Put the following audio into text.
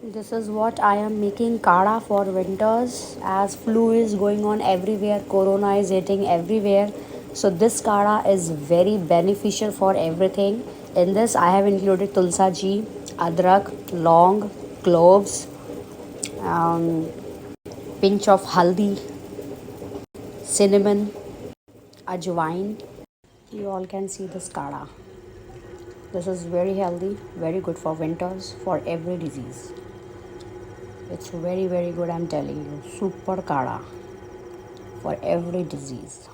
This is what I am making Kada for winters, as flu is going on everywhere, corona is hitting everywhere. So this Kada is very beneficial for everything. In this I have included tulsa ji, adrak, long, cloves, um, pinch of haldi, cinnamon, ajwain. You all can see this Kada. This is very healthy, very good for winters, for every disease. It's very, very good, I'm telling you. Super Kada for every disease.